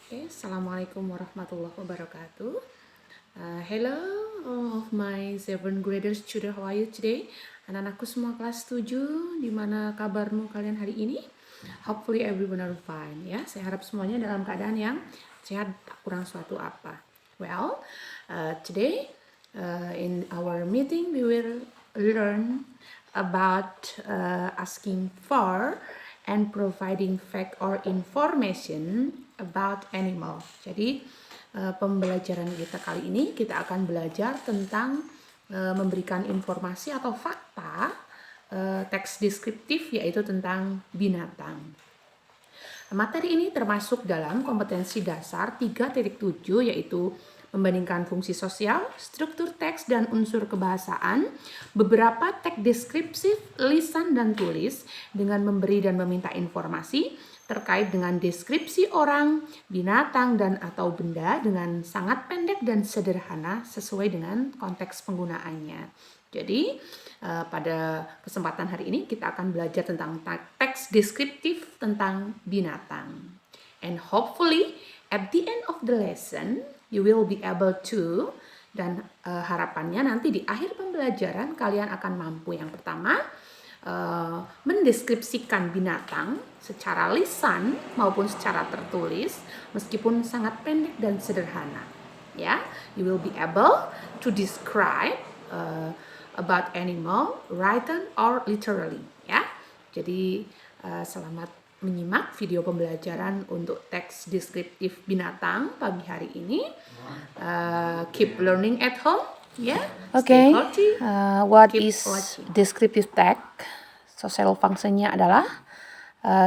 Assalamualaikum warahmatullahi wabarakatuh. Hello all of my 7th graders student, how are you today? Anak-anakku semua kelas 7, gimana kabarmu kalian hari ini? Hopefully everyone are fine ya. Saya harap semuanya dalam keadaan yang sehat, tak kurang suatu apa. Well, today in our meeting we will learn about asking for and providing fact or information about animal. Jadi pembelajaran kita kali ini kita akan belajar tentang memberikan informasi atau fakta teks deskriptif, yaitu tentang binatang. Materi ini termasuk dalam kompetensi dasar 3.7, yaitu membandingkan fungsi sosial, struktur teks, dan unsur kebahasaan, beberapa teks deskriptif lisan dan tulis dengan memberi dan meminta informasi terkait dengan deskripsi orang, binatang, dan atau benda dengan sangat pendek dan sederhana sesuai dengan konteks penggunaannya. Jadi pada kesempatan hari ini kita akan belajar tentang teks deskriptif tentang binatang. And hopefully at the end of the lesson you will be able to, dan harapannya nanti di akhir pembelajaran kalian akan mampu yang pertama mendeskripsikan binatang secara lisan maupun secara tertulis meskipun sangat pendek dan sederhana. Ya, you will be able to describe about animal written or literally. Ya, jadi selamat menyimak video pembelajaran untuk teks deskriptif binatang pagi hari ini. Keep learning at home. Ya, Okay, stay healthy. what Keep is watching. descriptive text? Social functionnya adalah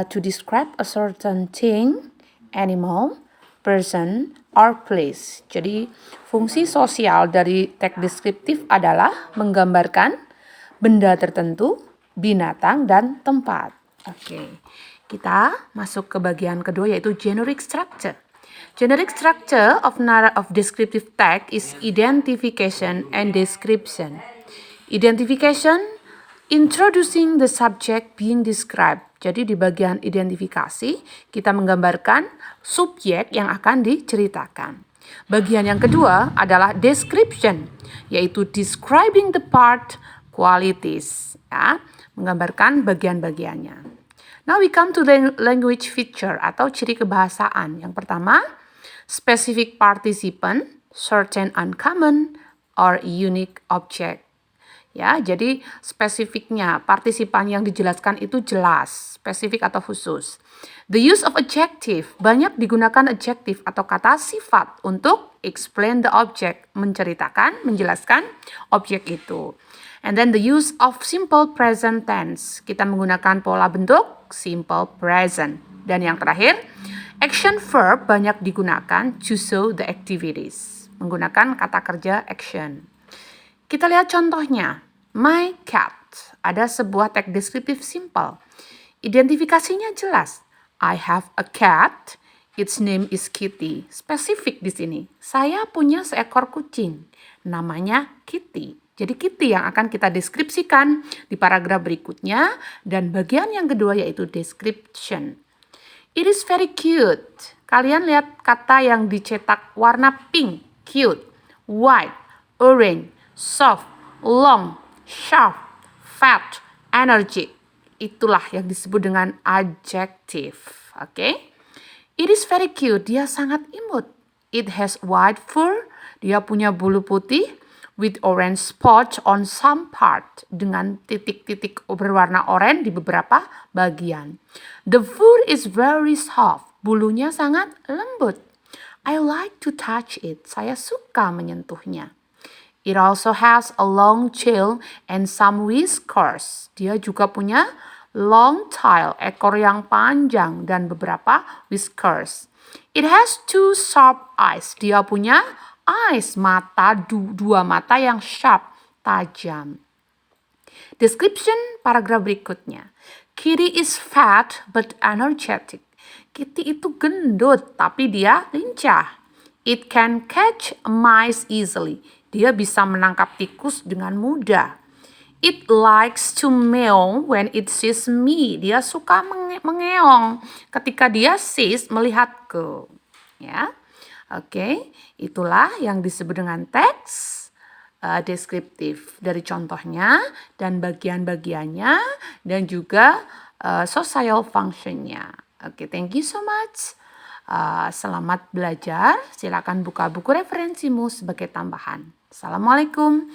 to describe a certain thing, animal, person, or place. Jadi fungsi sosial dari teks deskriptif adalah menggambarkan benda tertentu, binatang, dan tempat. Oke, kita masuk ke bagian kedua yaitu generic structure. Generic structure of descriptive text is identification and description. Identification, introducing the subject being described. Jadi di bagian identifikasi kita menggambarkan subjek yang akan diceritakan. Bagian yang kedua adalah description, yaitu describing the part, qualities, ya, menggambarkan bagian-bagiannya. Now we come to the language feature atau ciri kebahasaan. Yang pertama, specific participant, certain uncommon or unique object. Ya, jadi spesifiknya, partisipan yang dijelaskan itu jelas, spesifik atau khusus. The use of adjective, banyak digunakan adjective atau kata sifat untuk explain the object, menceritakan, menjelaskan objek itu. And then the use of simple present tense, kita menggunakan pola bentuk simple present. Dan yang terakhir, action verb banyak digunakan to show the activities, menggunakan kata kerja action. Kita lihat contohnya. My cat. Ada sebuah teks deskriptif simple. Identifikasinya jelas. I have a cat. Its name is Kitty. Spesifik di sini. Saya punya seekor kucing. Namanya Kitty. Jadi Kitty yang akan kita deskripsikan di paragraf berikutnya. Dan bagian yang kedua yaitu description. It is very cute. Kalian lihat kata yang dicetak warna pink. Cute. White. Orange. Soft, long, sharp, fat, energetic. Itulah yang disebut dengan adjective. Oke? It is very cute. Dia sangat imut. It has white fur. Dia punya bulu putih with orange spots on some part. Dengan titik-titik berwarna oranye di beberapa bagian. The fur is very soft. Bulunya sangat lembut. I like to touch it. Saya suka menyentuhnya. It also has a long tail and some whiskers. Dia juga punya long tail, ekor yang panjang dan beberapa whiskers. It has two sharp eyes. Dia punya eyes, mata, dua mata yang sharp, tajam. Description paragraf berikutnya. Kitty is fat but energetic. Kitty itu gendut tapi dia lincah. It can catch mice easily. Dia bisa menangkap tikus dengan mudah. It likes to meow when it sees me. Dia suka mengeong ketika dia sees, melihatku. ya. Oke, itulah yang disebut dengan teks deskriptif dari contohnya dan bagian-bagiannya dan juga social functionnya. Oke, thank you so much. Selamat belajar. Silakan buka buku referensimu sebagai tambahan. Assalamualaikum.